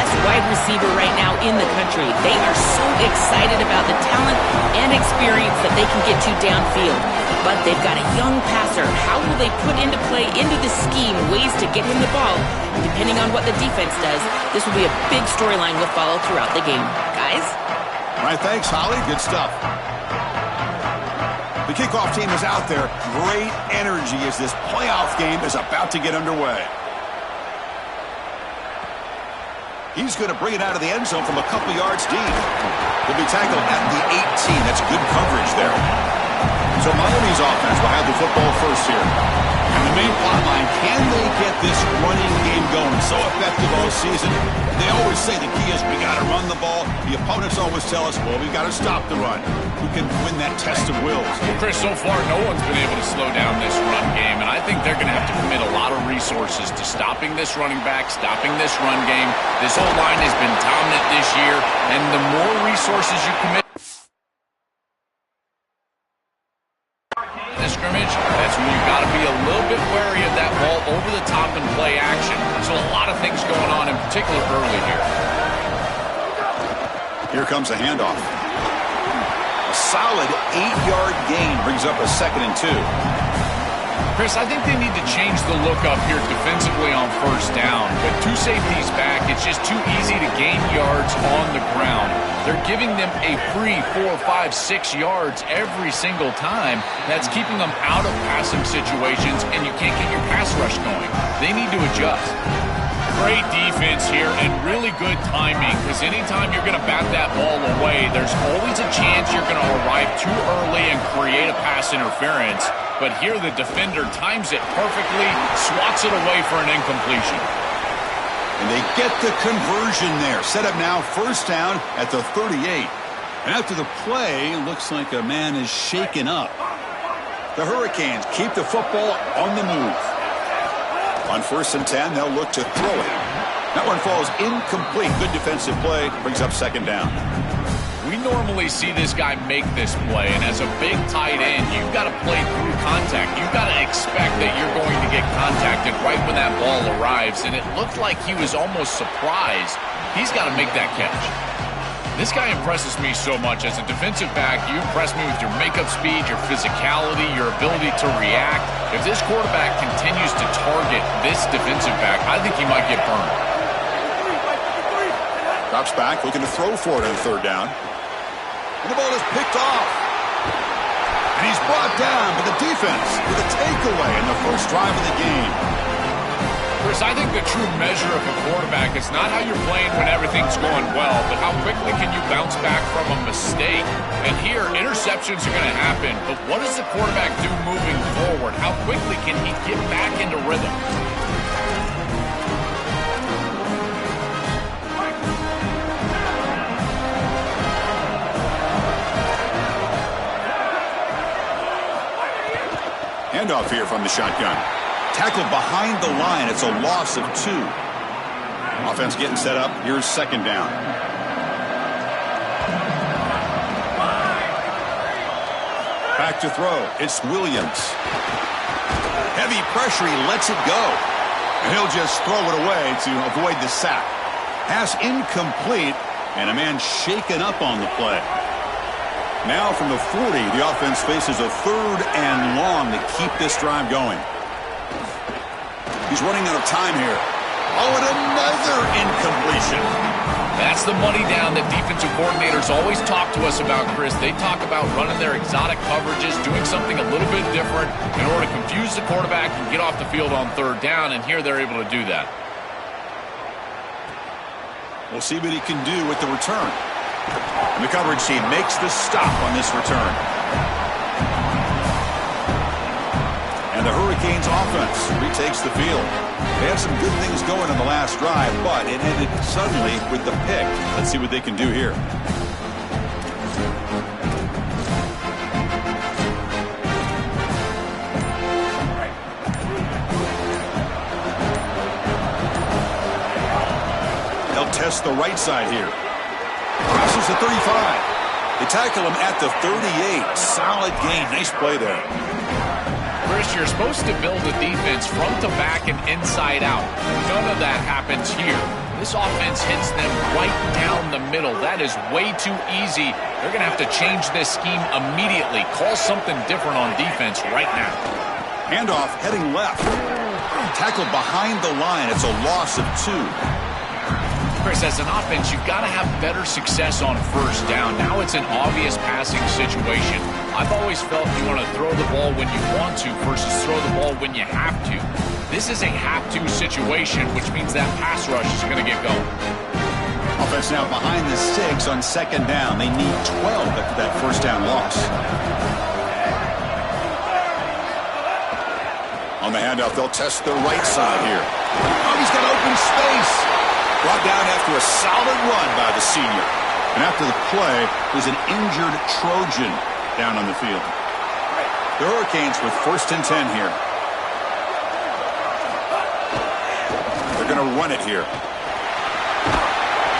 best wide receiver right now in the country. They are so excited about the talent and experience that they can get to downfield. But they've got a young passer. How will they put into play, into the scheme, ways to get him the ball? Depending on what the defense does, this will be a big storyline we'll follow throughout the game. Guys? All right, thanks, Holly. Good stuff. The kickoff team is out there. Great energy as this playoff game is about to get underway. He's going to bring it out of the end zone from a couple yards deep. He'll be tackled at the 18. That's good coverage there. So Miami's offense will have the football first here. And the main plot line, can they get this running game going? So effective all season. They always say the key is we got to run the ball. The opponents always tell us, well, we got to stop the run. Who can win that test of wills? Well, Chris, so far no one's been able to slow down this run game, and I think they're going to have to commit a lot of resources to stopping this running back, stopping this run game. This whole line has been dominant this year, and the more resources you commit this scrimmage, that's when you've got to be a little bit wary of that ball over the top and play action. So a lot of things going on, in particular early here. Here comes a handoff. A solid 8-yard gain brings up a 2nd and 2. Chris, I think they need to change the look up here defensively on first down. With 2 safeties back, it's just too easy to gain yards on the ground. They're giving them a free 4, 5, 6 yards every single time. That's keeping them out of passing situations, and you can't get your pass rush going. They need to adjust. Great defense here and really good timing, because anytime you're going to bat that ball away, there's always a chance you're going to arrive too early and create a pass interference. But here the defender times it perfectly, swats it away for an incompletion. And they get the conversion there. Set up now, first down at the 38. And after the play, looks like a man is shaken up. The Hurricanes keep the football on the move. On 1st and 10, they'll look to throw it. That one falls incomplete. Good defensive play. Brings up 2nd down. We normally see this guy make this play, and as a big tight end, you've got to play through contact. You've got to expect that you're going to get contacted right when that ball arrives, and it looked like he was almost surprised. He's got to make that catch. This guy impresses me so much. As a defensive back, you impress me with your makeup speed, your physicality, your ability to react. If this quarterback continues to target this defensive back, I think he might get burned. Drops back, looking to throw for it on 3rd down. And the ball is picked off. And he's brought down by the defense with a takeaway in the first drive of the game. Chris, I think the true measure of a quarterback is not how you're playing when everything's going well, but how quickly can you bounce back from a mistake. And here, interceptions are going to happen, but what does the quarterback do moving forward? How quickly can he get back into rhythm? Handoff here from the shotgun. Tackled behind the line. It's a loss of 2. Offense getting set up. Here's 2nd down. Back to throw. It's Williams. Heavy pressure. He lets it go. And he'll just throw it away to avoid the sack. Pass incomplete. And a man shaken up on the play. Now from the 40, the offense faces a 3rd and long to keep this drive going. He's running out of time here. Oh, and another incompletion. That's the money down that defensive coordinators always talk to us about, Chris. They talk about running their exotic coverages, doing something a little bit different in order to confuse the quarterback and get off the field on 3rd down, and here they're able to do that. We'll see what he can do with the return. And the coverage team makes the stop on this return. And the Hurricanes offense retakes the field. They had some good things going in the last drive, but it ended suddenly with the pick. Let's see what they can do here. They'll test the right side here. Crosses the 35. They tackle him at the 38. Solid gain. Nice play there. Chris, you're supposed to build a defense front to back and inside out. None of that happens here. This offense hits them right down the middle. That is way too easy. They're going to have to change this scheme immediately. Call something different on defense right now. Handoff heading left. Tackle behind the line. It's a loss of 2. Chris, as an offense, you've got to have better success on first down. Now it's an obvious passing situation. I've always felt you want to throw the ball when you want to versus throw the ball when you have to. This is a have-to situation, which means that pass rush is going to get going. Offense now behind the 6 on second down. They need 12 after that first down loss. On the handoff, they'll test the right side here. Oh, he's got open space. Brought down after a solid run by the senior. And after the play, there's an injured Trojan down on the field. The Hurricanes with 1st and 10 here. They're going to run it here.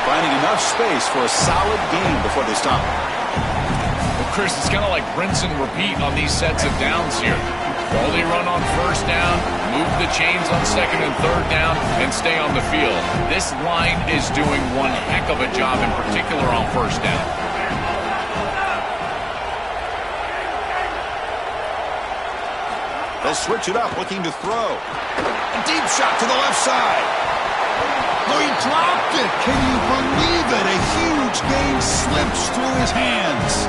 Finding enough space for a solid gain before they stop. Well, Chris, it's kind of like rinse and repeat on these sets of downs here. Quality run on first down, move the chains on second and third down, and stay on the field. This line is doing one heck of a job, in particular on first down. They'll switch it up, looking to throw. A deep shot to the left side. Oh, he dropped it. Can you believe it? A huge gain slips through his hands.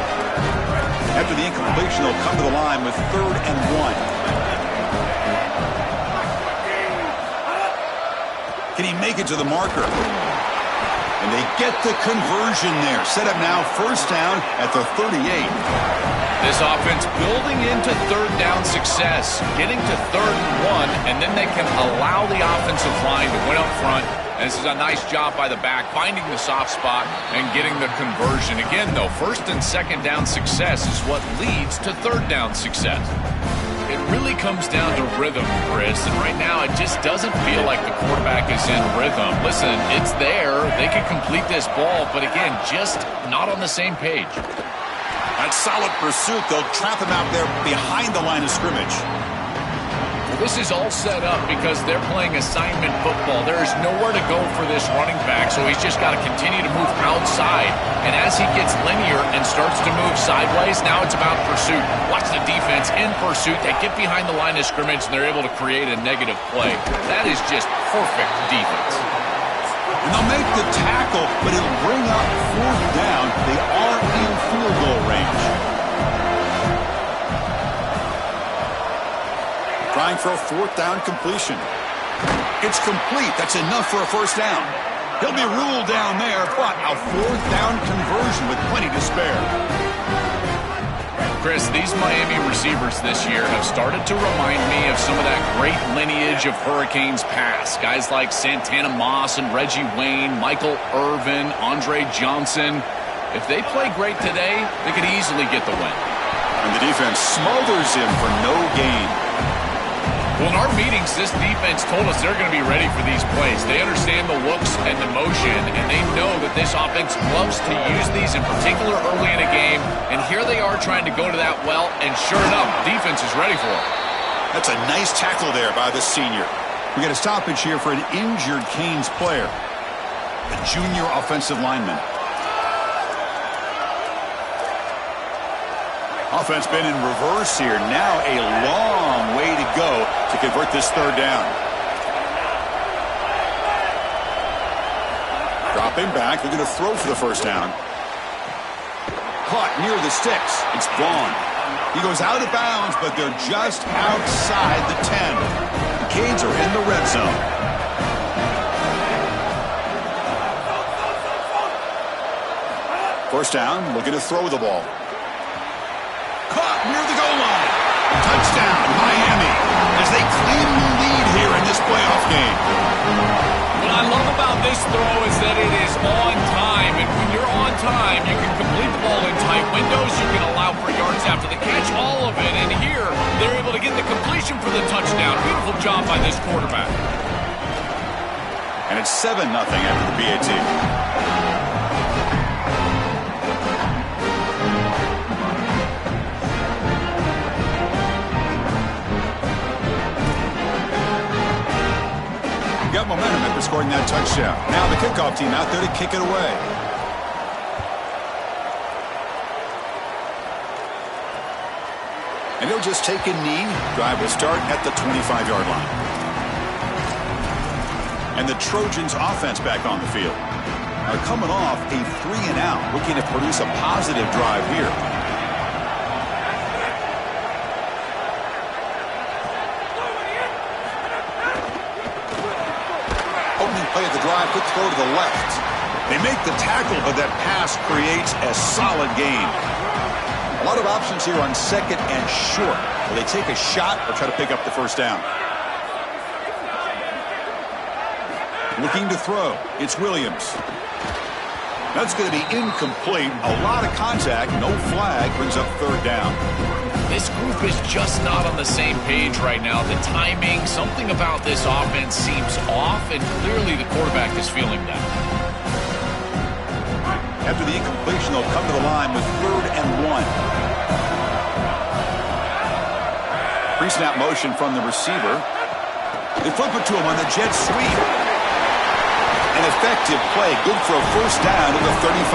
After the incompletion, they'll come to the line with 3rd and 1. Can he make it to the marker? And they get the conversion there. Set up now, first down at the 38. This offense building into third down success, getting to 3rd and 1, and then they can allow the offensive line to win up front. And this is a nice job by the back, finding the soft spot and getting the conversion. Again, though, 1st and 2nd down success is what leads to 3rd down success. It really comes down to rhythm, Chris, and right now it just doesn't feel like the quarterback is in rhythm. Listen, it's there. They can complete this ball, but again, just not on the same page. That solid pursuit, they'll trap him out there behind the line of scrimmage. This is all set up because they're playing assignment football. There is nowhere to go for this running back, so he's just got to continue to move outside. And as he gets linear and starts to move sideways, now it's about pursuit. Watch the defense in pursuit. They get behind the line of scrimmage, and they're able to create a negative play. That is just perfect defense. And they'll make the tackle, but it'll bring up 4th down. They are in field goal range. Trying for a 4th down completion. It's complete. That's enough for a first down. He'll be ruled down there, but a 4th down conversion with plenty to spare. Chris, these Miami receivers this year have started to remind me of some of that great lineage of Hurricanes past. Guys like Santana Moss and Reggie Wayne, Michael Irvin, Andre Johnson. If they play great today, they could easily get the win. And the defense smothers him for no gain. Well, in our meetings, this defense told us they're going to be ready for these plays. They understand the looks and the motion, and they know that this offense loves to use these, in particular early in a game. And here they are trying to go to that well, and sure enough, defense is ready for it. That's a nice tackle there by the senior. We get a stoppage here for an injured Canes player, the junior offensive lineman. Offense been in reverse here. Now a long way to go to convert this 3rd down. Dropping back. They're going to throw for the first down. Caught near the sticks. It's Vaughn. He goes out of bounds, but they're just outside the 10. The Canes are in the red zone. First down, looking to throw the ball. Caught near the goal line. Touchdown, Miami, as they claim the lead here in this playoff game. What I love about this throw is that it is on time, and when you're on time, you can complete the ball in tight windows, you can allow for yards after the catch, all of it, and here, they're able to get the completion for the touchdown. Beautiful job by this quarterback. And it's 7-0 after the PAT. momentum after scoring that touchdown. Now the kickoff team out there to kick it away. And he'll just take a knee. Drive will start at the 25-yard line. And the Trojans offense back on the field. Are coming off a 3-and-out, looking to produce a positive drive here. Opening play of the drive, quick throw to the left. They make the tackle, but that pass creates a solid gain. A lot of options here on second and short. Will they take a shot or try to pick up the first down? Looking to throw. It's Williams. That's going to be incomplete. A lot of contact. No flag. Brings up third down. This group is just not on the same page right now. The timing, something about this offense seems off, and clearly the quarterback is feeling that. After the incompletion, they'll come to the line with 3rd and 1. Pre-snap motion from the receiver. They flip it to him on the jet sweep. An effective play, good for a first down to the 35.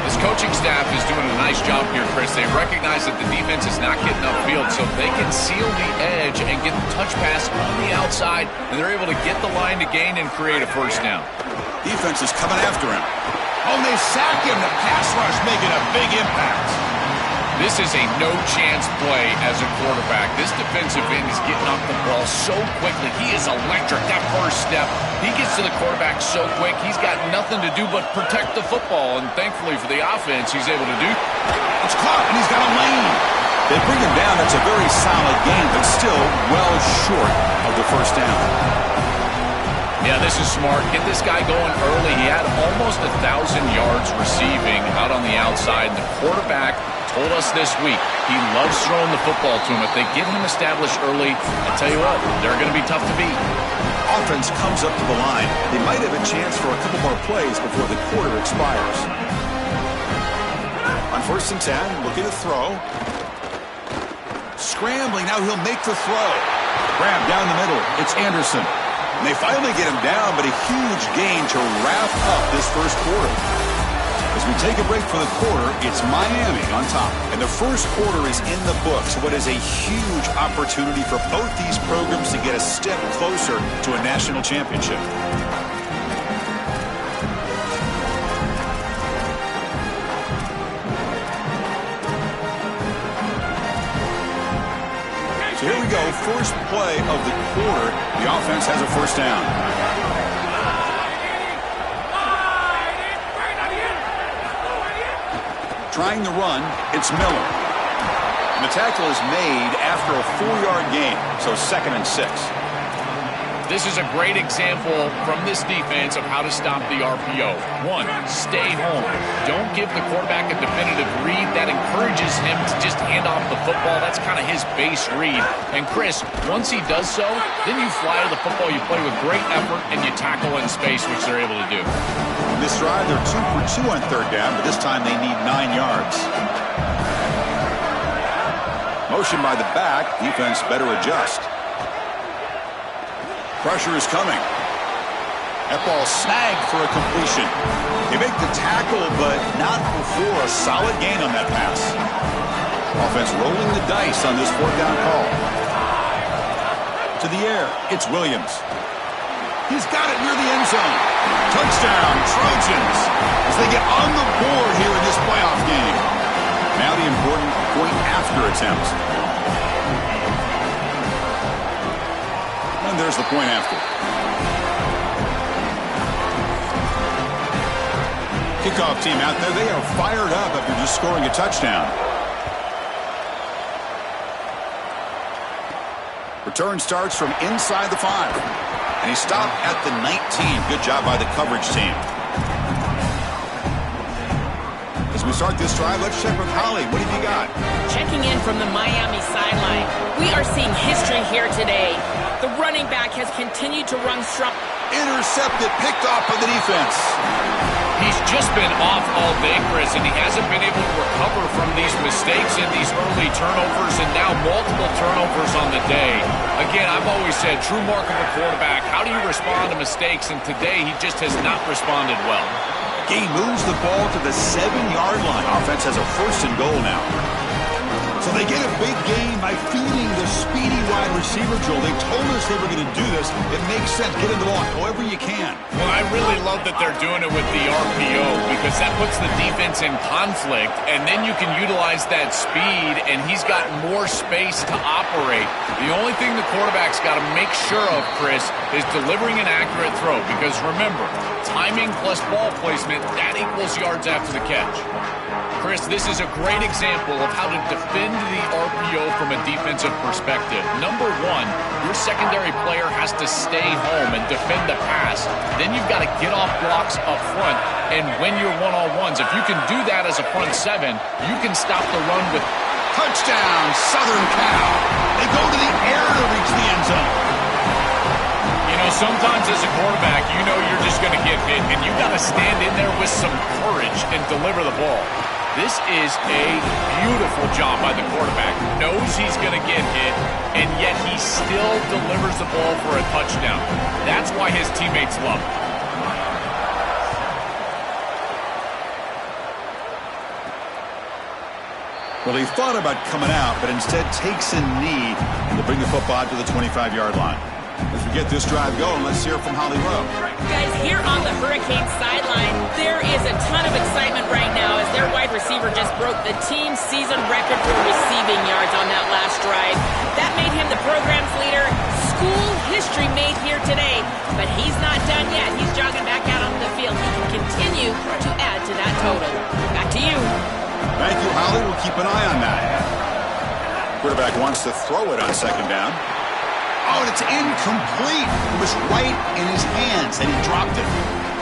This coaching staff is doing a nice job here, Chris. They recognize that the defense is not getting upfield, so they can seal the edge and get the touch pass on the outside, and they're able to get the line to gain and create a first down. Defense is coming after him. Oh, they sack him. The pass rush making a big impact. This is a no-chance play as a quarterback. This defensive end is getting off the ball so quickly. He is electric. That first step, he gets to the quarterback so quick, he's got nothing to do but protect the football. And thankfully for the offense, he's able to do. It's caught, and he's got a lane. They bring him down. It's a very solid game, but still well short of the first down. Yeah, this is smart. Get this guy going early. He had almost 1,000 yards receiving out on the outside. And the quarterback told us this week he loves throwing the football to him. If they get him established early, I tell you what, they're going to be tough to beat. Offense comes up to the line. They might have a chance for a couple more plays before the quarter expires. On 1st and 10, looking to throw. Scrambling, now he'll make the throw. Grab down the middle. It's Anderson. And they finally get him down, but a huge gain to wrap up this first quarter. As we take a break for the quarter, it's Miami on top. And the first quarter is in the books. What is a huge opportunity for both these programs to get a step closer to a national championship. So here we go, first play of the quarter. The offense has a first down. Trying to run, it's Miller. And the tackle is made after a 4-yard gain, so 2nd and 6. This is a great example from this defense of how to stop the RPO. 1, stay home. Don't give the quarterback a definitive read. That encourages him to just hand off the football. That's kind of his base read. And Chris, once he does so, then you fly to the football, you play with great effort, and you tackle in space, which they're able to do. In this drive, they're 2 for 2 on 3rd down, but this time they need 9 yards. Motion by the back. Defense better adjust. Pressure is coming. That ball snagged for a completion. They make the tackle, but not before a solid gain on that pass. Offense rolling the dice on this 4th down call. To the air, it's Williams. He's got it near the end zone. Touchdown, Trojans, as they get on the board here in this playoff game. Now the important point-after attempt. And there's the point after. Kickoff team out there. They are fired up after just scoring a touchdown. Return starts from inside the 5. And he stopped at the 19. Good job by the coverage team. As we start this drive, let's check with Holly. What have you got? Checking in from the Miami sideline. We are seeing history here today. The running back has continued to run strong. Intercepted, picked off by the defense. He's just been off all day, Chris, and he hasn't been able to recover from these mistakes and these early turnovers and now multiple turnovers on the day. Again, I've always said, true mark of a quarterback, how do you respond to mistakes? And today, he just has not responded well. He moves the ball to the 7-yard line. Offense has a 1st and goal now. So they get a big gain by feeding the speedy wide receiver, Joel. They told us they were going to do this. It makes sense. Get in the ball however you can. Well, I really love that they're doing it with the RPO because that puts the defense in conflict, and then you can utilize that speed, and he's got more space to operate. The only thing the quarterback's got to make sure of, Chris, is delivering an accurate throw because, remember, timing plus ball placement, that equals yards after the catch. Chris, this is a great example of how to defend the RPO from a defensive perspective. Number one, your secondary player has to stay home and defend the pass. Then you've got to get off blocks up front and win your one-on-ones. If you can do that as a front 7, you can stop the run with touchdown, Southern Cal. They go to the air to reach the end zone. You know, sometimes as a quarterback, you know you're just going to get hit, and you got to stand in there with some courage and deliver the ball. This is a beautiful job by the quarterback. Knows he's going to get hit, and yet he still delivers the ball for a touchdown. That's why his teammates love him. Well, he thought about coming out, but instead takes a knee to bring the football to the 25-yard line. As we get this drive going, let's hear from Holly Rowe. Guys, here on the Hurricane sideline, there is a ton of excitement right now as their wide receiver just broke the team season record for receiving yards on that last drive. That made him the program's leader. School history made here today, but he's not done yet. He's jogging back out onto the field. He can continue to add to that total. Back to you. Thank you, Holly. We'll keep an eye on that. Quarterback wants to throw it on 2nd down. Oh, and it's incomplete. It was right in his hands, and he dropped it.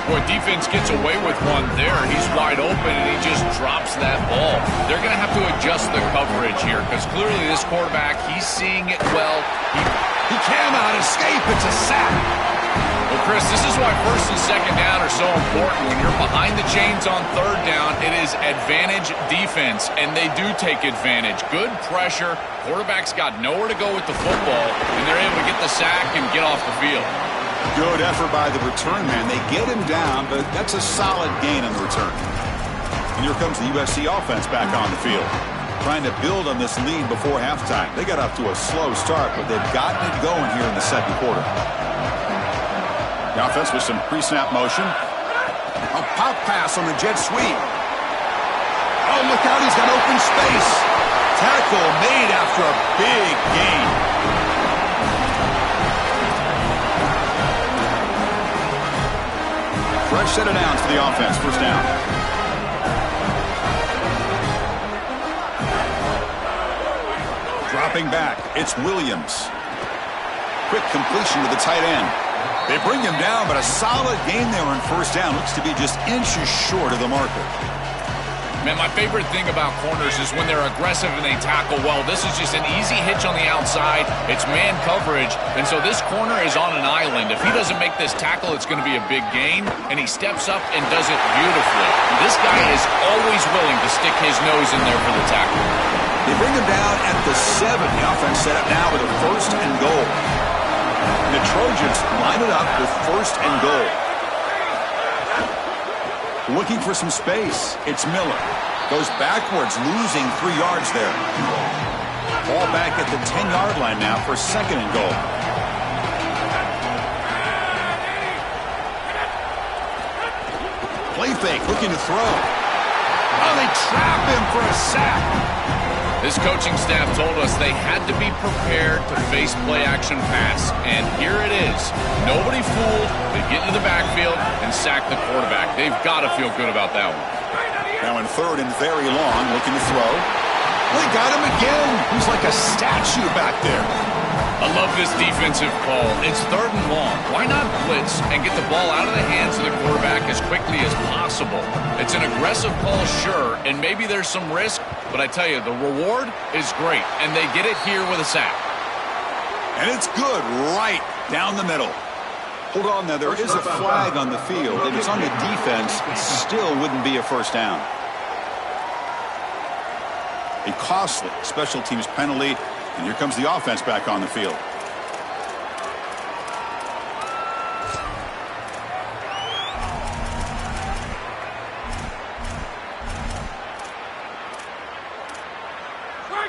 Boy, defense gets away with one there. He's wide open, and he just drops that ball. They're going to have to adjust the coverage here because clearly this quarterback, he's seeing it well. He cannot escape. It's a sack. Well, Chris, this is why 1st and 2nd down are so important. When you're behind the chains on 3rd down, it is advantage defense, and they do take advantage. Good pressure. Quarterback's got nowhere to go with the football, and they're able to get the sack and get off the field. Good effort by the return man. They get him down, but that's a solid gain on the return. And here comes the USC offense back on the field, trying to build on this lead before halftime. They got off to a slow start, but they've gotten it going here in the 2nd quarter. The offense with some pre-snap motion. A pop pass on the jet sweep. Oh, look out, he's got open space. Tackle made after a big gain. Fresh set of downs for the offense. 1st down. Dropping back, it's Williams. Quick completion to the tight end. They bring him down, but a solid gain there on 1st down. Looks to be just inches short of the marker. Man, my favorite thing about corners is when they're aggressive and they tackle well. This is just an easy hitch on the outside. It's man coverage, and so this corner is on an island. If he doesn't make this tackle, it's going to be a big gain, and he steps up and does it beautifully. This guy is always willing to stick his nose in there for the tackle. They bring him down at the 7. The offense set up now with a 1st and goal. The Trojans line it up with 1st and goal. Looking for some space. It's Miller. Goes backwards, losing 3 yards there. Ball back at the 10-yard line now for 2nd and goal. Play fake, looking to throw. Oh, they trap him for a sack. This coaching staff told us they had to be prepared to face play-action pass, and here it is. Nobody fooled. They get into the backfield and sack the quarterback. They've got to feel good about that one. Now in 3rd and very long, looking to throw. They got him again. He's like a statue back there. I love this defensive call. It's 3rd and long. Why not blitz and get the ball out of the hands of the quarterback as quickly as possible? It's an aggressive call, sure, and maybe there's some risk, but I tell you, the reward is great, and they get it here with a sack. And it's good right down the middle. Hold on now, there is a flag on the field. If it's on the defense, it still wouldn't be a first down. A costly special teams penalty, and here comes the offense back on the field.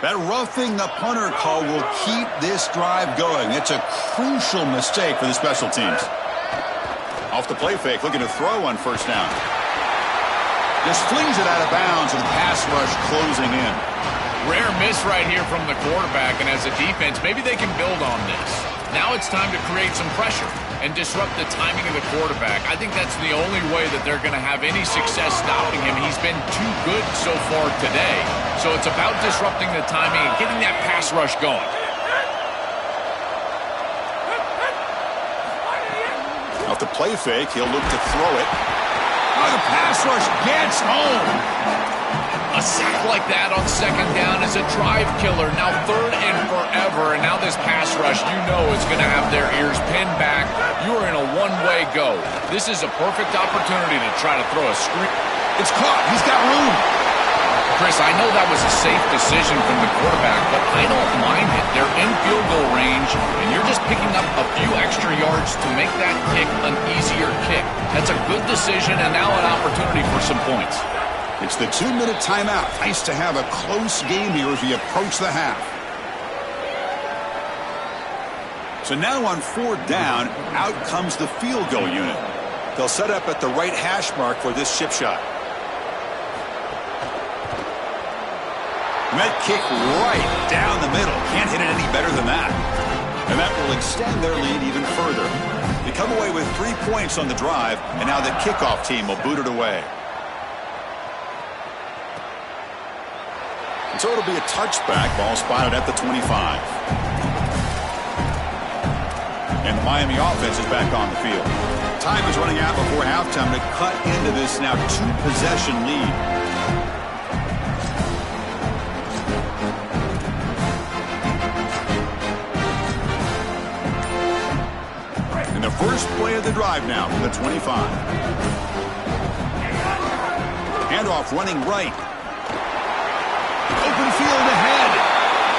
That roughing the punter call will keep this drive going. It's a crucial mistake for the special teams. Off the play fake, looking to throw on first down. Just flings it out of bounds with the pass rush closing in. Rare miss right here from the quarterback, and as a defense, maybe they can build on this. Now it's time to create some pressure and disrupt the timing of the quarterback. I think that's the only way that they're going to have any success stopping him. He's been too good so far today. So it's about disrupting the timing and getting that pass rush going. Off the play fake, he'll look to throw it. Oh, the pass rush gets home. A sack like that on second down is a drive killer. Now third and forever, and now this pass rush, you know, is going to have their ears pinned back. You are in a one-way go. This is a perfect opportunity to try to throw a screen. It's caught. He's got room. Chris, I know that was a safe decision from the quarterback, but I don't mind it. They're in field goal range, and you're just picking up a few extra yards to make that kick an easier kick. That's a good decision, and now an opportunity for some points. It's the 2-minute timeout. Nice to have a close game here as we approach the half. So now on fourth down, out comes the field goal unit. They'll set up at the right hash mark for this chip shot. And that kick right down the middle. Can't hit it any better than that. And that will extend their lead even further. They come away with 3 points on the drive, and now the kickoff team will boot it away. And so it'll be a touchback. Ball spotted at the 25. And the Miami offense is back on the field. Time is running out before halftime to cut into this now 2-possession lead. And the first play of the drive now from the 25. Handoff running right. Open field ahead.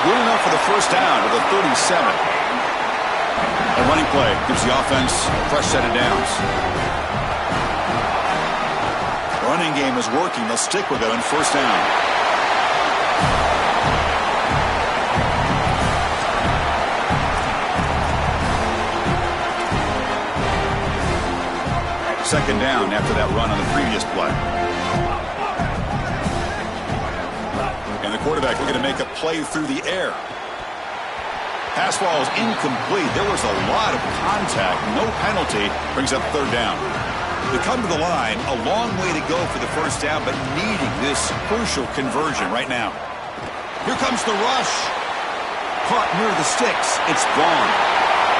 Good enough for the first down to the 37. A running play gives the offense a fresh set of downs. The running game is working. They'll stick with it on first down. Second down after that run on the previous play. And the quarterback looking to make a play through the air. Pass ball is incomplete. There was a lot of contact. No penalty. Brings up third down. They come to the line. A long way to go for the first down, but needing this crucial conversion right now. Here comes the rush. Caught near the sticks. It's gone.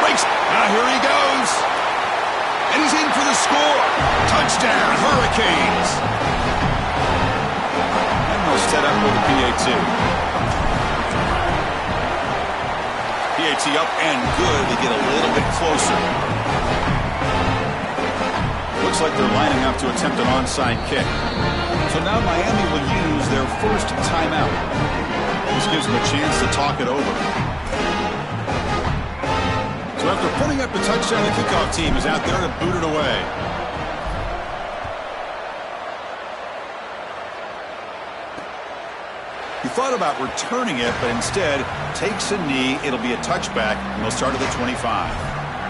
Breaks. Now here he goes. And he's in for the score. Touchdown, Hurricanes. And they'll set up with the PAT. PAT up and good. They get a little bit closer. Looks like they're lining up to attempt an onside kick. So now Miami will use their first timeout. This gives them a chance to talk it over. So after putting up a touchdown, the kickoff team is out there to boot it away. He thought about returning it, but instead takes a knee. It'll be a touchback, and they'll start at the 25.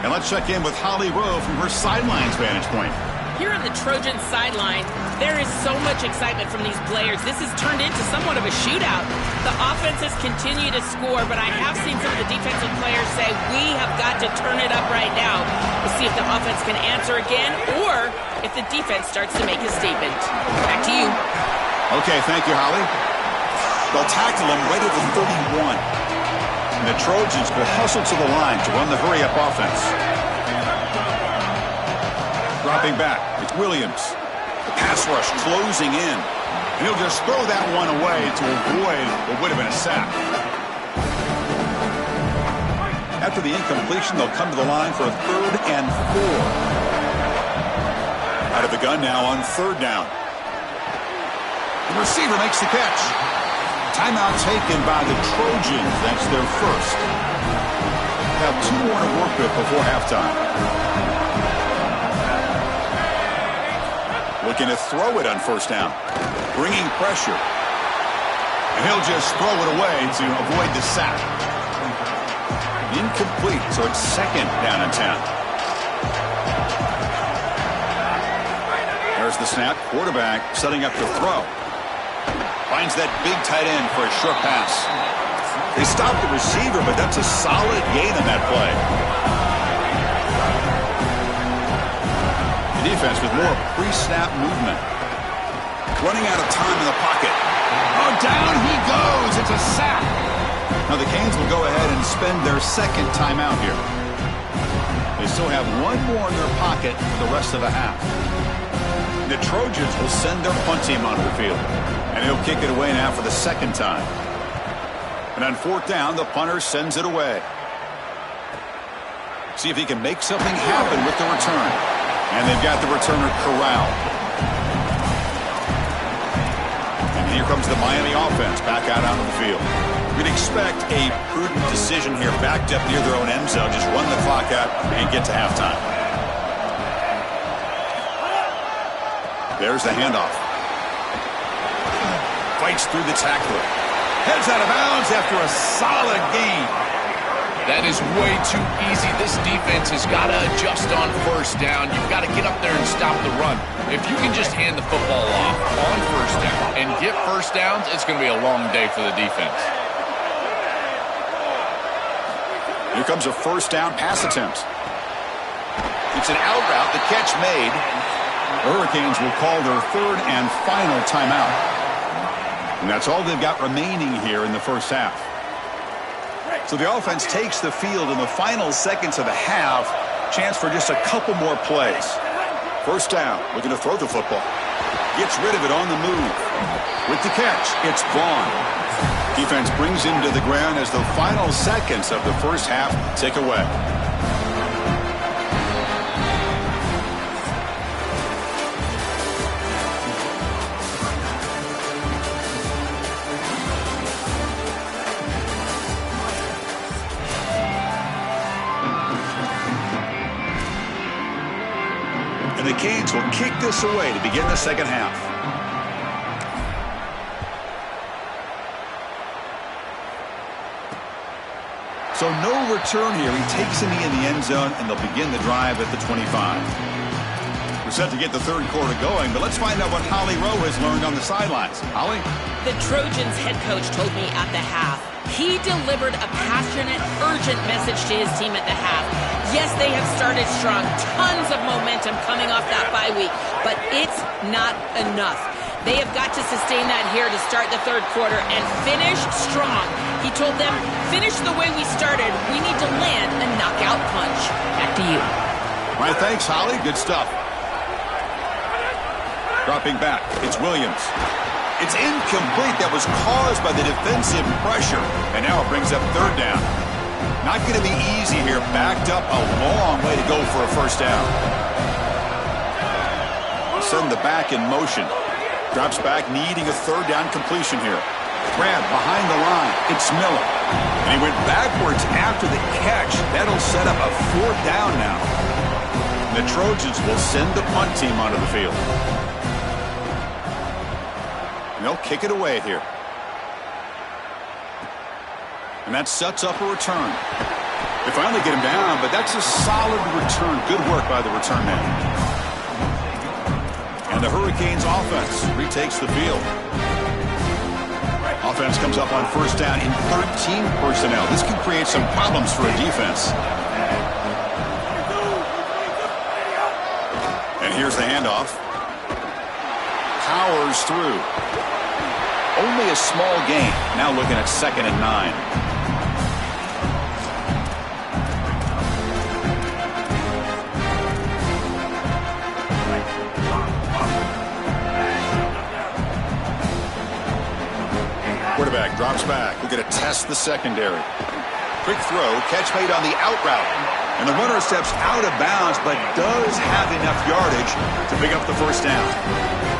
And let's check in with Holly Rowe from her sidelines vantage point. Here on the Trojan sideline, there is so much excitement from these players. This has turned into somewhat of a shootout. The offenses continue to score, but I have seen some of the defensive players say, we have got to turn it up right now to see if the offense can answer again or if the defense starts to make a statement. Back to you. Okay, thank you, Holly. They'll tackle him right at the 31. And the Trojans will hustle to the line to run the hurry-up offense. Dropping back, it's Williams. The pass rush closing in. And he'll just throw that one away to avoid what would have been a sack. After the incompletion, they'll come to the line for a 3rd and 4. Out of the gun now on 3rd down. The receiver makes the catch. Timeout taken by the Trojans. That's their first. Have 2 more to work with before halftime. Looking to throw it on 1st down. Bringing pressure. And he'll just throw it away to avoid the sack. Incomplete, so it's 2nd down and 10. There's the snap. Quarterback setting up to throw. Finds that big tight end for a short pass. They stopped the receiver, but that's a solid gain on that play. The defense with more pre-snap movement. Running out of time in the pocket. Oh, down he goes. It's a sack. Now the Canes will go ahead and spend their 2nd timeout here. They still have 1 more in their pocket for the rest of the half. The Trojans will send their punt team onto the field. And he'll kick it away now for the 2nd time. And on 4th down, the punter sends it away. See if he can make something happen with the return. And they've got the returner corralled. And here comes the Miami offense back out onto the field. We'd expect a prudent decision here, backed up near their own end zone. Just run the clock out and get to halftime. There's the handoff. Fights through the tackler. Heads out of bounds after a solid gain. That is way too easy. This defense has got to adjust on 1st down. You've got to get up there and stop the run. If you can just hand the football off on 1st down and get 1st downs, it's going to be a long day for the defense. Here comes a 1st down pass attempt. It's an out route. The catch made. The Hurricanes will call their 3rd and final timeout. And that's all they've got remaining here in the 1st half. So the offense takes the field in the final seconds of the half. Chance for just a couple more plays. 1st down, looking to throw the football. Gets rid of it on the move. With the catch, it's Vaughn. Defense brings him to the ground as the final seconds of the 1st half tick away. The Canes will kick this away to begin the 2nd half. So no return here. He takes him in the end zone, and they'll begin the drive at the 25. We're set to get the 3rd quarter going, but let's find out what Holly Rowe has learned on the sidelines. Holly? The Trojans head coach told me at the half, he delivered a passionate, urgent message to his team at the half. Yes, they have started strong. Tons of momentum coming off that bye week. But it's not enough. They have got to sustain that here to start the 3rd quarter and finish strong. He told them, finish the way we started. We need to land a knockout punch. Back to you. All right, thanks, Holly. Good stuff. Dropping back. It's Williams. It's incomplete. That was caused by the defensive pressure. And now it brings up 3rd down. Not going to be easy here. Backed up a long way to go for a 1st down. Send the back in motion. Drops back, needing a 3rd down completion here. Grab behind the line. It's Miller. And he went backwards after the catch. That'll set up a 4th down now. The Trojans will send the punt team onto the field. And they'll kick it away here. And that sets up a return. They finally get him down, but that's a solid return. Good work by the return man. And the Hurricanes offense retakes the field. Offense comes up on 1st down in 13 personnel. This can create some problems for a defense. And here's the handoff. Powers through. Only a small gain. Now looking at 2nd and 9. Quarterback drops back. We're going to test the secondary. Quick throw, catch made on the out route. And the runner steps out of bounds, but does have enough yardage to pick up the first down.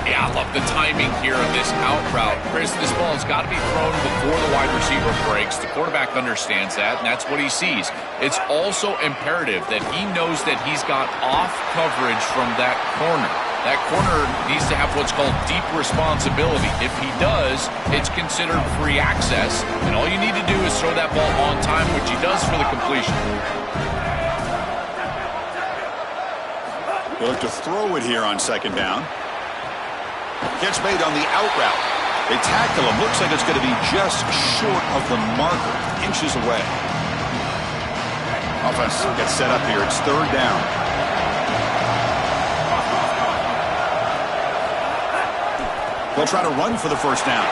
Yeah, I love the timing here on this out route. Chris, this ball has got to be thrown before the wide receiver breaks. The quarterback understands that, and that's what he sees. It's also imperative that he knows that he's got off coverage from that corner. That corner needs to have what's called deep responsibility. If he does, it's considered free access, and all you need to do is throw that ball on time, which he does for the completion. He'll look to throw it here on second down. Catch made on the out route. They tackle him. Looks like it's going to be just short of the marker, inches away. Offense gets set up here. It's third down. They'll try to run for the first down.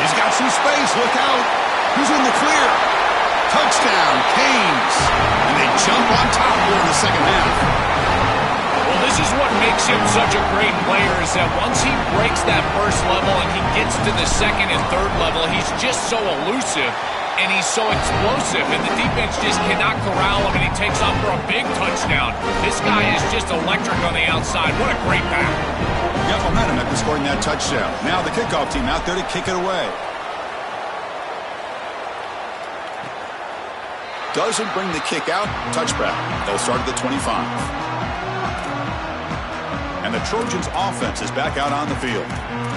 He's got some space. Look out. Who's in the clear? Touchdown, Canes. And they jump on top here in the second half. Well, this is what makes him such a great player, is that once he breaks that first level and he gets to the second and third level, he's just so elusive and he's so explosive, and the defense just cannot corral him, and he takes off for a big touchdown. This guy is just electric on the outside. What a great back. Got momentum after scoring that touchdown. Now the kickoff team out there to kick it away. Doesn't bring the kick out. Touchback. They'll start at the 25. And the Trojans' offense is back out on the field.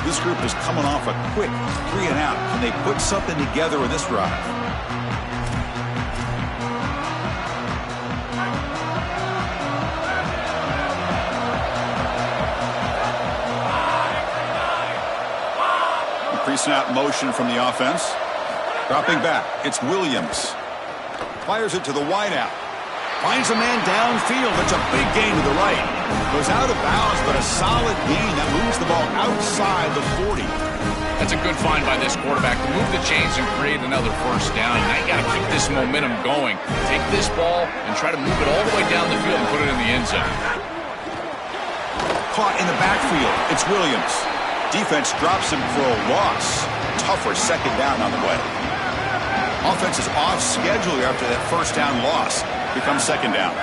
This group is coming off a quick 3 and out. Can they put something together with this drive? Pre-snap motion from the offense. Dropping back. It's Williams. Fires it to the wideout. Finds a man downfield. It's a big gain to the right. Goes out of bounds, but a solid gain that moves the ball outside the 40. That's a good find by this quarterback to move the chains and create another first down. Now you got to keep this momentum going. Take this ball and try to move it all the way down the field and put it in the end zone. Caught in the backfield. It's Williams. Defense drops him for a loss. Tougher second down on the way. Offense is off schedule after that first down loss. Becomes second down.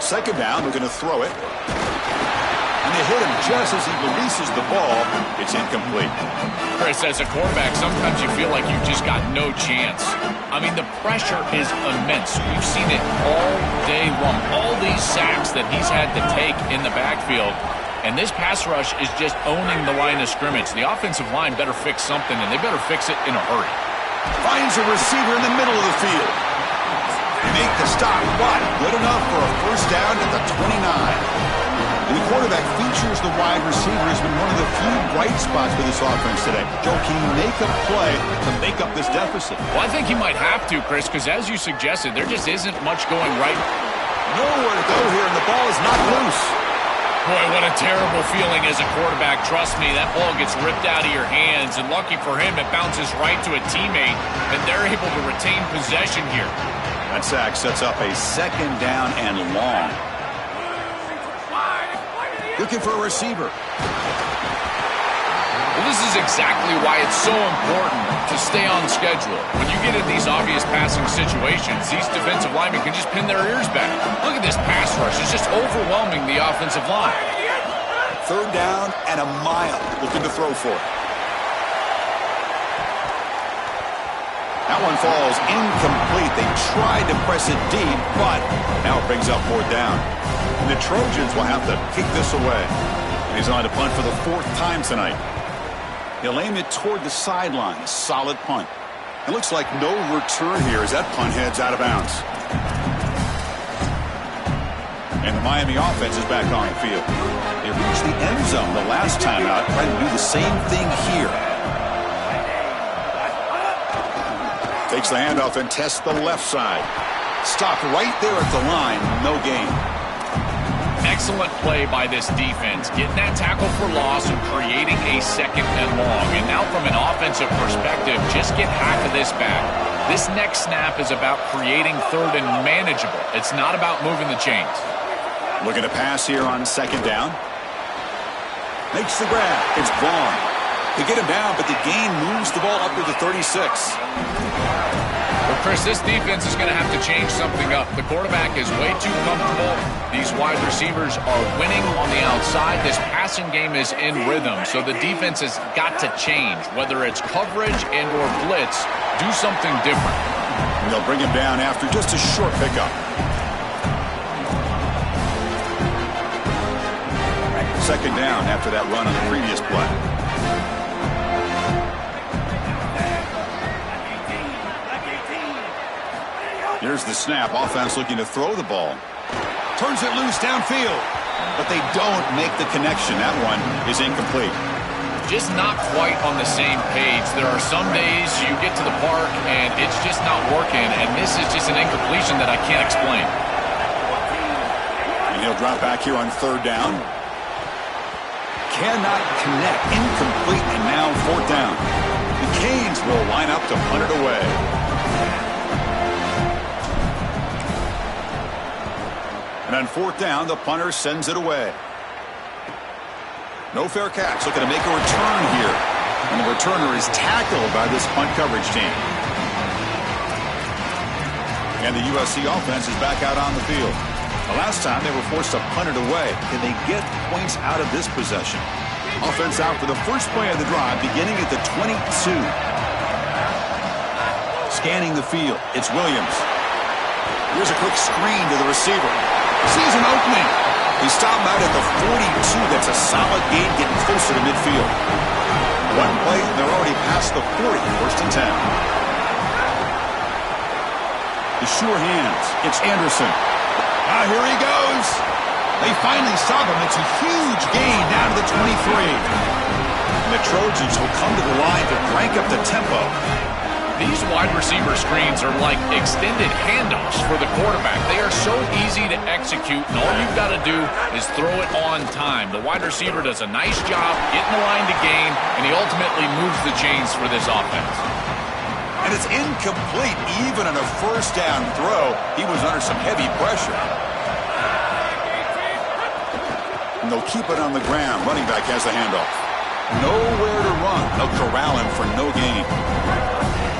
Second down, we're going to throw it. And they hit him just as he releases the ball. It's incomplete. Chris, as a quarterback, sometimes you feel like you've just got no chance. I mean, the pressure is immense. We've seen it all day long. All these sacks that he's had to take in the backfield. And this pass rush is just owning the line of scrimmage. The offensive line better fix something, and they better fix it in a hurry. Finds a receiver in the middle of the field. Make the stop, but good enough for a first down at the 29. And the quarterback features the wide receiver has been one of the few bright spots for this offense today. Joe, can he make a play to make up this deficit? Well, I think he might have to, Chris, because as you suggested, there just isn't much going right. Nowhere to go here, and the ball is not loose. Boy, what a terrible feeling as a quarterback. Trust me, that ball gets ripped out of your hands, and lucky for him, it bounces right to a teammate, and they're able to retain possession here. That sack sets up a second down and long. Looking for a receiver. Well, this is exactly why it's so important to stay on schedule. When you get in these obvious passing situations, these defensive linemen can just pin their ears back. Look at this pass rush. It's just overwhelming the offensive line. Third down and a mile. Looking to throw for it. That one falls incomplete. They tried to press it deep, but now it brings up fourth down. And the Trojans will have to kick this away. And he's on to punt for the 4th time tonight. He'll aim it toward the sideline. A solid punt. It looks like no return here as that punt heads out of bounds. And the Miami offense is back on the field. They reached the end zone the last time out, trying to do the same thing here. Takes the handoff and tests the left side. Stopped right there at the line. No gain. Excellent play by this defense, getting that tackle for loss and creating a second and long. And now from an offensive perspective, just get half of this back. This next snap is about creating third and manageable. It's not about moving the chains. Looking to pass here on second down. Makes the grab. It's Vaughn. They get him down, but the gain moves the ball up to the 36. Well, Chris, this defense is going to have to change something up. The quarterback is way too comfortable. These wide receivers are winning on the outside. This passing game is in rhythm, so the defense has got to change. Whether it's coverage and or blitz, do something different. And they'll bring him down after just a short pickup. Second down after that run on the previous play. Here's the snap. Offense looking to throw the ball. Turns it loose downfield. But they don't make the connection. That one is incomplete. Just not quite on the same page. There are some days you get to the park and it's just not working, and this is just an incompletion that I can't explain. And he'll drop back here on third down. Cannot connect. Incomplete, and now fourth down. The Canes will line up to punt it away. And on fourth down, the punter sends it away. No fair catch. Looking to make a return here. And the returner is tackled by this punt coverage team. And the USC offense is back out on the field. The last time they were forced to punt it away. Can they get points out of this possession? Offense out for the first play of the drive, beginning at the 22. Scanning the field. It's Williams. Here's a quick screen to the receiver. Sees an opening. He stopped out at the 42. That's a solid gain, getting closer to midfield. One play, they're already past the 40. First and 10. The sure hands. It's Anderson. Here he goes. They finally stop him. It's a huge gain down to the 23. And the Trojans will come to the line to crank up the tempo. These wide receiver screens are like extended handoffs for the quarterback. They are so easy to execute, and all you've got to do is throw it on time. The wide receiver does a nice job getting the line to gain, and he ultimately moves the chains for this offense. And it's incomplete. Even on a first down throw, he was under some heavy pressure. And they'll keep it on the ground. Running back has the handoff. Nowhere to run. They'll corral him for no gain.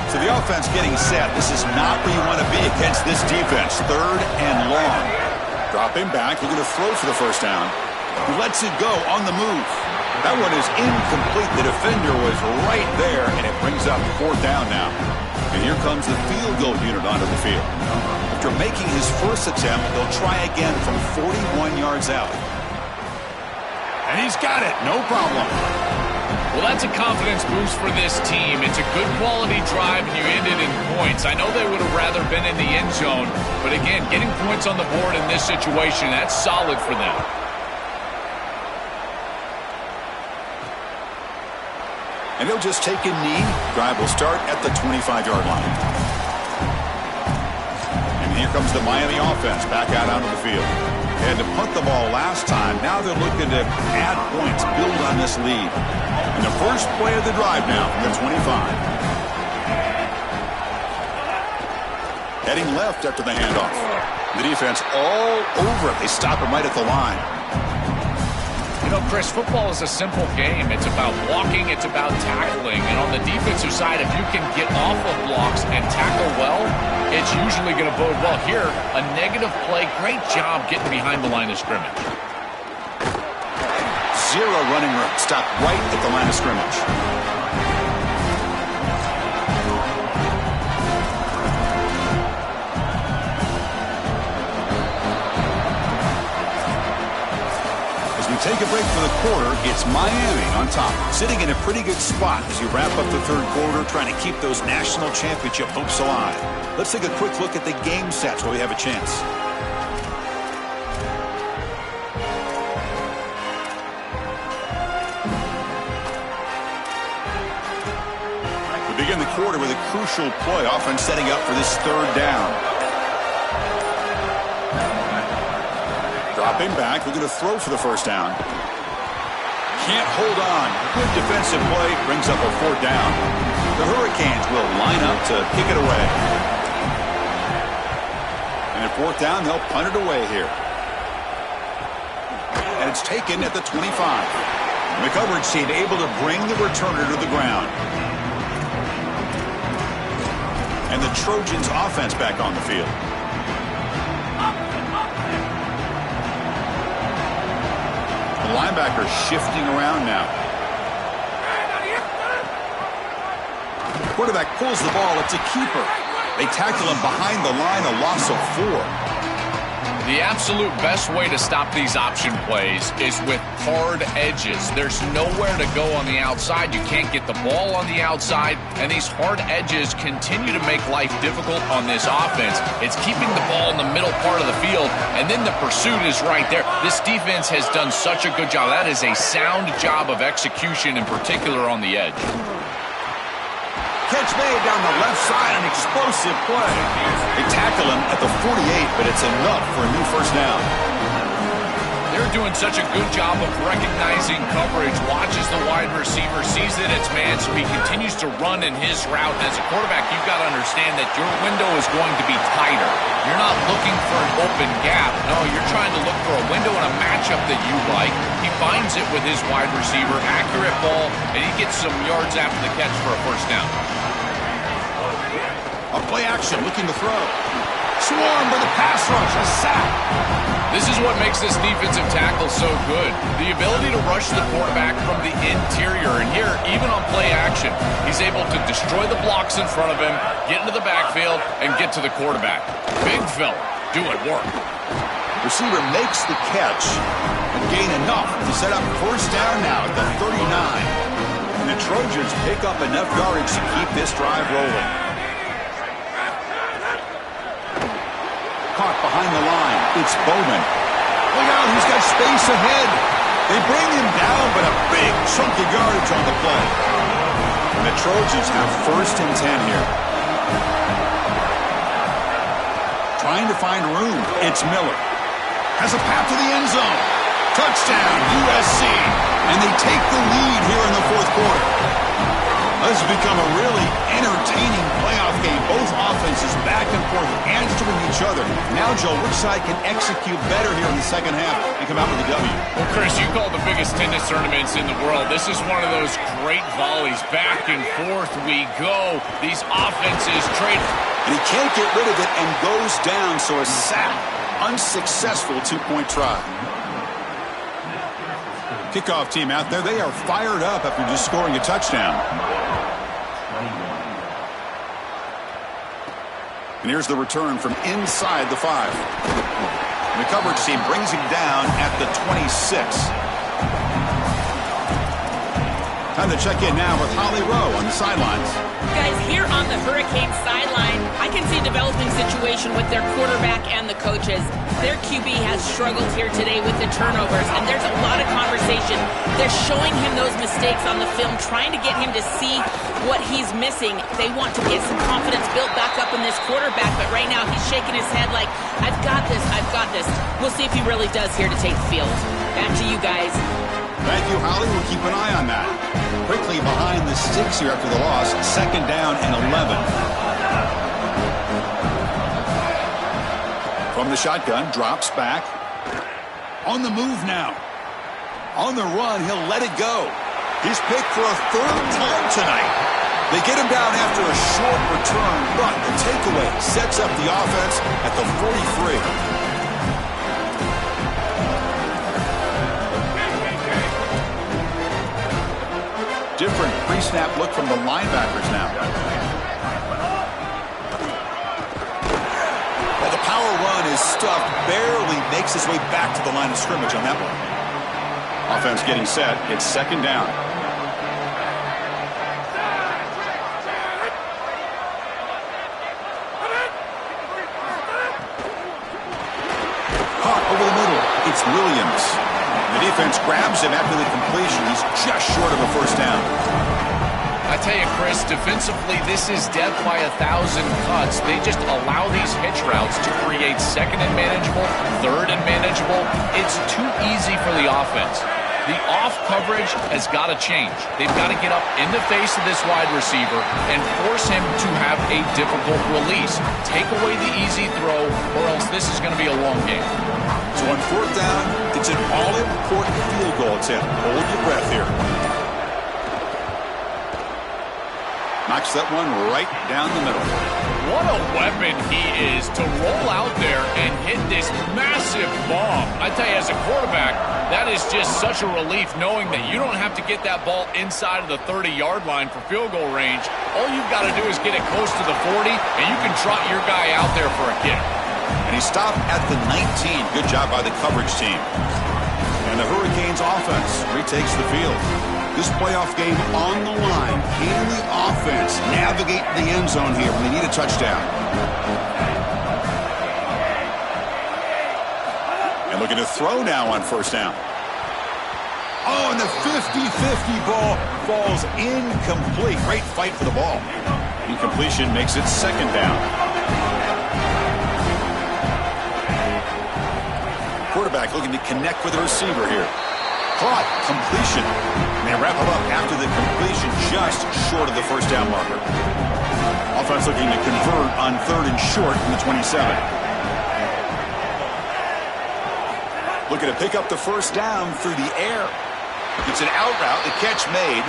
So the offense getting set. This is not where you want to be against this defense. Third and long. Drop him back. Looking to throw for the first down. He lets it go on the move. That one is incomplete. The defender was right there, and it brings up fourth down now. And here comes the field goal unit onto the field. After making his first attempt, they'll try again from 41 yards out. And he's got it. No problem. Well, that's a confidence boost for this team. It's a good quality drive, and you end it in points. I know they would have rather been in the end zone, but again, getting points on the board in this situation, that's solid for them. And they'll just take a knee. Drive will start at the 25-yard line. And here comes the Miami offense back out onto the field. They had to punt the ball last time. Now they're looking to add points, build on this lead. And the first play of the drive now from the 25. Heading left after the handoff. The defense all over it. They stop him right at the line. You know, Chris, football is a simple game. It's about blocking, it's about tackling. And on the defensive side, if you can get off of blocks and tackle well, it's usually going to bode well. Here, a negative play. Great job getting behind the line of scrimmage. Zero running room. Stopped right at the line of scrimmage. Take a break for the quarter. It's Miami on top, sitting in a pretty good spot as you wrap up the third quarter, trying to keep those national championship hopes alive. Let's take a quick look at the game sets where we have a chance. We begin the quarter with a crucial play, offense setting up for this third down. Dropping back, looking to throw for the first down. Can't hold on. Good defensive play, brings up a fourth down. The Hurricanes will line up to kick it away. And at fourth down, they'll punt it away here. And it's taken at the 25. And the coverage team able to bring the returner to the ground. And the Trojans offense back on the field. The linebacker shifting around now. Quarterback pulls the ball. It's a keeper. They tackle him behind the line, a loss of 4. The absolute best way to stop these option plays is with hard edges. There's nowhere to go on the outside. You can't get the ball on the outside, and these hard edges continue to make life difficult on this offense. It's keeping the ball in the middle part of the field, and then the pursuit is right there. This defense has done such a good job. That is a sound job of execution, in particular on the edge. Catch made down the left side, an explosive play. They tackle him at the 48, but it's enough for a new first down. They're doing such a good job of recognizing coverage, watches the wide receiver, sees that it's man, so he continues to run in his route. As a quarterback, you've got to understand that your window is going to be tighter. You're not looking for an open gap. No, you're trying to look for a window and a matchup that you like. He finds it with his wide receiver, accurate ball, and he gets some yards after the catch for a first down. A play action, looking to throw. Swarmed by the pass rush, a sack. This is what makes this defensive tackle so good. The ability to rush the quarterback from the interior. And here, even on play action, he's able to destroy the blocks in front of him, get into the backfield, and get to the quarterback. Big fella doing work. Receiver makes the catch and gain enough to set up first down now at the 39. And the Trojans pick up enough yardage to keep this drive rolling. Caught behind the line. It's Bowman. Look out, he's got space ahead. They bring him down, but a big chunk of yardage on the play. And the Trojans have first and 10 here. Trying to find room. It's Miller. Has a path to the end zone. Touchdown, USC. And they take the lead here in the fourth quarter. This has become a really entertaining playoff game. Both offenses back and forth, answering each other. Now, Joe, which side can execute better here in the second half and come out with a W? Well, Chris, you call the biggest tennis tournaments in the world. This is one of those great volleys. Back and forth we go. These offenses trade. And he can't get rid of it and goes down, so a sack. Unsuccessful two-point try. Kickoff team out there. They are fired up after just scoring a touchdown. And here's the return from inside the 5. And the coverage team brings him down at the 26. Time to check in now with Holly Rowe on the sidelines. Guys, here on the Hurricane sideline, I can see a developing situation with their quarterback and the coaches. Their QB has struggled here today with the turnovers, and there's a lot of conversation. They're showing him those mistakes on the film, trying to get him to see what he's missing. They want to get some confidence built back up in this quarterback, but right now he's shaking his head like, I've got this, I've got this. We'll see if he really does here to take the field. Back to you guys. Thank you, Holly. We'll keep an eye on that. Quickly behind the sticks here after the loss. Second down and 11. From the shotgun, drops back. On the move now. On the run, he'll let it go. He's picked for a third time tonight. They get him down after a short return, but the takeaway sets up the offense at the 43. Different pre-snap look from the linebackers now. Well, the power run is stuffed, barely makes his way back to the line of scrimmage on that one. Offense getting set. It's second down. Caught over the middle. It's Williams. The defense grabs him after the completion. He's just short of a first down. I tell you, Chris, defensively, this is death by 1,000 cuts. They just allow these hitch routes to create second and manageable, third and manageable. It's too easy for the offense. The off coverage has got to change. They've got to get up in the face of this wide receiver and force him to have a difficult release. Take away the easy throw, or else this is going to be a long game. So on fourth down, it's an all-important field goal attempt. Hold your breath here. Knocks that one right down the middle. What a weapon he is to roll out there and hit this massive bomb. I tell you, as a quarterback, that is just such a relief knowing that you don't have to get that ball inside of the 30-yard line for field goal range. All you've got to do is get it close to the 40, and you can trot your guy out there for a kick. And he stopped at the 19. Good job by the coverage team. And the Hurricanes offense retakes the field. This playoff game on the line. Can the offense navigate the end zone here when they need a touchdown? And looking to throw now on first down. Oh, and the 50-50 ball falls incomplete. Great fight for the ball. Incompletion makes it second down. Quarterback looking to connect with the receiver here. Caught. Completion. And they wrap it up after the completion just short of the first down marker. Offense looking to convert on third and short from the 27. Looking to pick up the first down through the air. It's an out route. The catch made.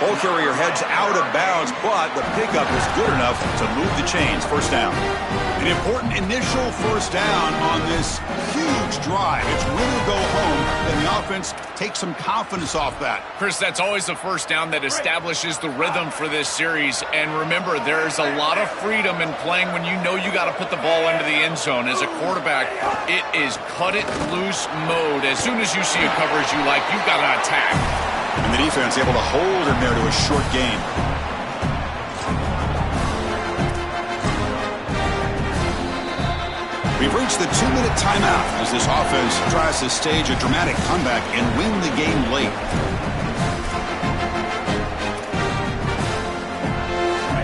Ball carrier heads out of bounds, but the pickup is good enough to move the chains. First down. An important initial first down on this huge drive. It's really to go home, and the offense takes some confidence off that. Chris, that's always the first down that establishes the rhythm for this series. And remember, there's a lot of freedom in playing when you know you got to put the ball into the end zone. As a quarterback, it is cut-it-loose mode. As soon as you see a coverage you like, you've got to attack. And the defense able to hold him there to a short gain. We've reached the 2-minute timeout as this offense tries to stage a dramatic comeback and win the game late.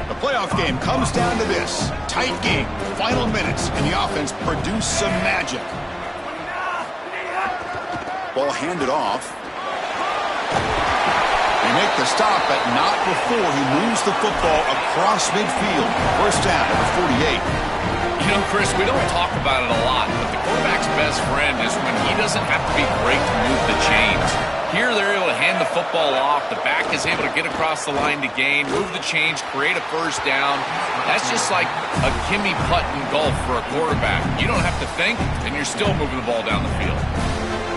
The playoff game comes down to this. Tight game, final minutes, and the offense produced some magic. Ball handed off. They make the stop, but not before he moves the football across midfield. First down, number 48. You know, Chris, we don't talk about it a lot, but the quarterback's best friend is when he doesn't have to be great to move the chains. Here, they're able to hand the football off. The back is able to get across the line to gain, move the chains, create a first down. That's just like a Kimmy putt in golf for a quarterback. You don't have to think, and you're still moving the ball down the field.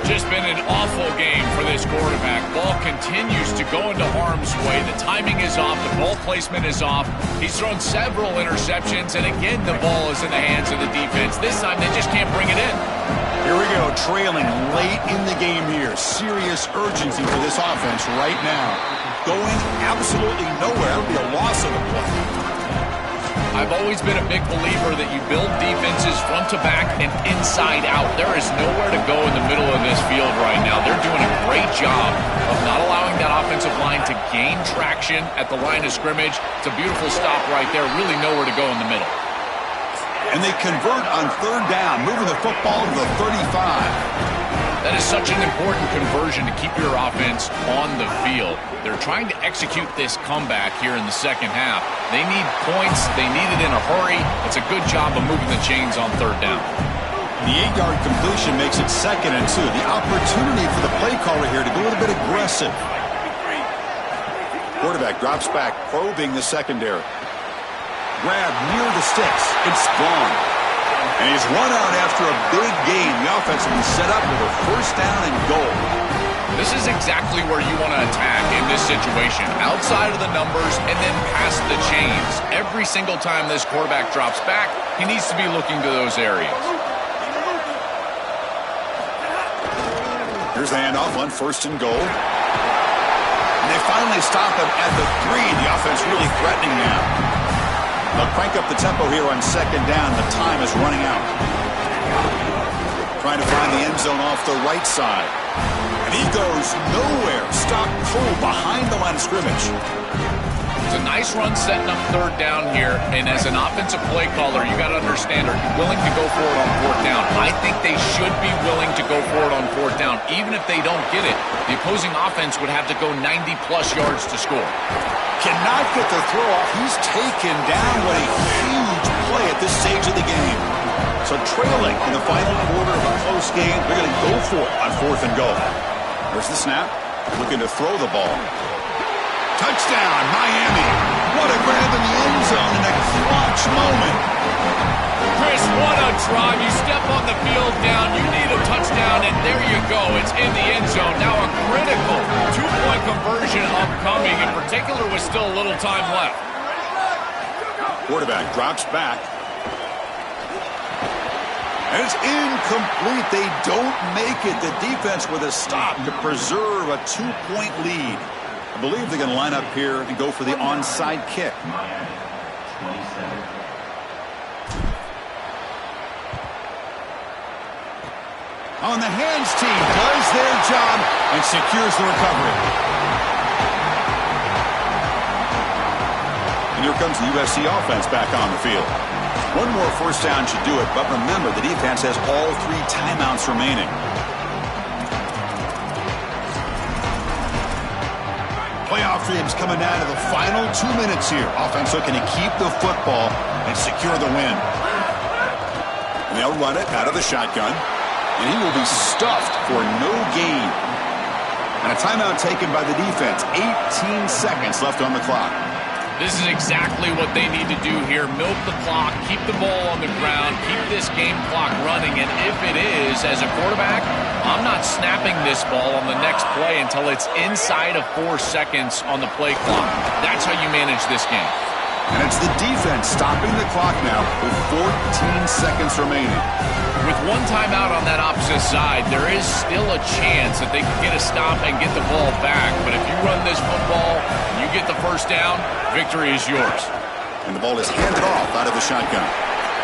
Just been an awful game for this quarterback. Ball continues to go into harm's way. The timing is off. The ball placement is off. He's thrown several interceptions, and again, the ball is in the hands of the defense. This time, they just can't bring it in. Here we go, trailing late in the game here. Serious urgency for this offense right now. Going absolutely nowhere. That would be a loss of a play. I've always been a big believer that you build defenses front to back and inside out. There is nowhere to go in the middle of this field right now. They're doing a great job of not allowing that offensive line to gain traction at the line of scrimmage. It's a beautiful stop right there. Really nowhere to go in the middle. And they convert on third down, moving the football to the 35. That is such an important conversion to keep your offense on the field. They're trying to execute this comeback here in the second half. They need points. They need it in a hurry. It's a good job of moving the chains on third down. The 8-yard completion makes it 2nd and 2. The opportunity for the play caller here to go a little bit aggressive. Quarterback drops back, probing the secondary. Grab near the sticks. It's Braun. And he's run out after a big gain. The offense will be set up with a first down and goal. This is exactly where you want to attack in this situation. Outside of the numbers and then past the chains. Every single time this quarterback drops back, he needs to be looking to those areas. Here's the handoff on first and goal. And they finally stop him at the 3. The offense really threatening now. They'll crank up the tempo here on second down. The time is running out. Trying to find the end zone off the right side. And he goes nowhere. Stopped cold behind the line of scrimmage. It's a nice run setting up third down here. And as an offensive play caller, you got to understand, are you willing to go for it on fourth down? I think they should be willing to go for it on fourth down. Even if they don't get it, the opposing offense would have to go 90-plus yards to score. Cannot get the throw off. He's taken down. What a huge play at this stage of the game. So trailing in the final quarter of a close game, they're going to go for it on fourth and goal. There's the snap. Looking to throw the ball. Touchdown, Miami. What a grab in the end zone in a clutch moment. Chris, what a drive. You step on the field down, you need a touchdown, and there you go. It's in the end zone. Now a critical two-point conversion upcoming, in particular with still a little time left. Quarterback drops back. And it's incomplete. They don't make it. The defense with a stop to preserve a two-point lead. I believe they're going to line up here and go for the onside kick. On the hands team does their job and secures the recovery. And here comes the USC offense back on the field. One more first down should do it, but remember, the defense has all 3 timeouts remaining. Playoff dreams coming down to the final 2 minutes here. Offense looking to keep the football and secure the win. And they'll run it out of the shotgun. And he will be stuffed for no gain. And a timeout taken by the defense. 18 seconds left on the clock. This is exactly what they need to do here. Milk the clock, keep the ball on the ground, keep this game clock running. And if it is, as a quarterback, I'm not snapping this ball on the next play until it's inside of 4 seconds on the play clock. That's how you manage this game. And it's the defense stopping the clock now with 14 seconds remaining. With one timeout on that opposite side, there is still a chance that they can get a stop and get the ball back. But if you run this football and you get the first down, victory is yours. And the ball is handed off out of the shotgun.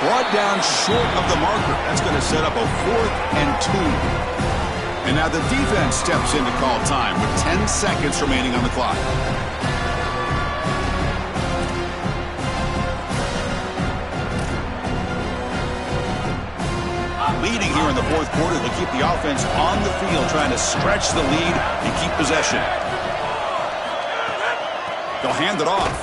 Brought down short of the marker. That's going to set up a 4th and 2. And now the defense steps in to call time with 10 seconds remaining on the clock. Leading here in the 4th quarter to keep the offense on the field, trying to stretch the lead and keep possession. They'll hand it off.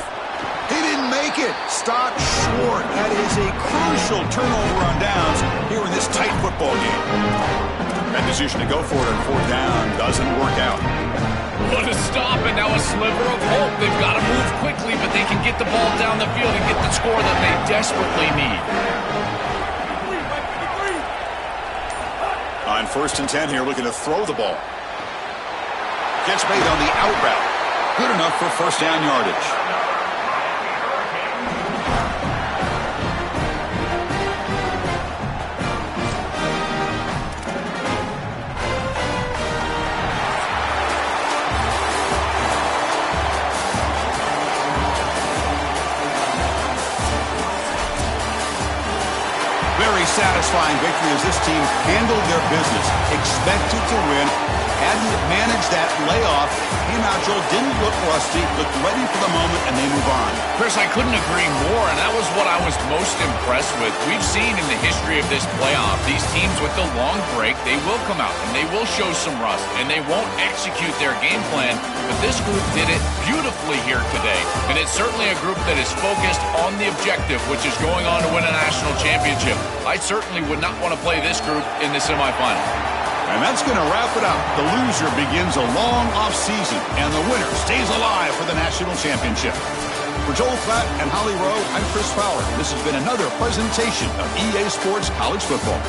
He didn't make it. Stopped short. That is a crucial turnover on downs here in this tight football game. That decision to go for it on 4th down doesn't work out. What a stop, and now a sliver of hope. They've got to move quickly, but they can get the ball down the field and get the score that they desperately need. On 1st and 10 here, looking to throw the ball. Gets made on the out route. Good enough for first down yardage. Very satisfying victory as this team handled their business. Expected to win. Hadn't managed that layoff. Came out, Joel, didn't look rusty. Looked ready for the moment, and they move on. Chris, I couldn't agree more, and that was what I was most impressed with. We've seen in the history of this playoff, these teams with the long break, they will come out, and they will show some rust, and they won't execute their game plan. But this group did it beautifully here today, and it's certainly a group that is focused on the objective, which is going on to win a national championship. I certainly would not want to play this group in the semifinal. And that's going to wrap it up. The loser begins a long offseason, and the winner stays alive for the national championship. For Joel Klatt and Holly Rowe, I'm Chris Fowler. This has been another presentation of EA Sports College Football.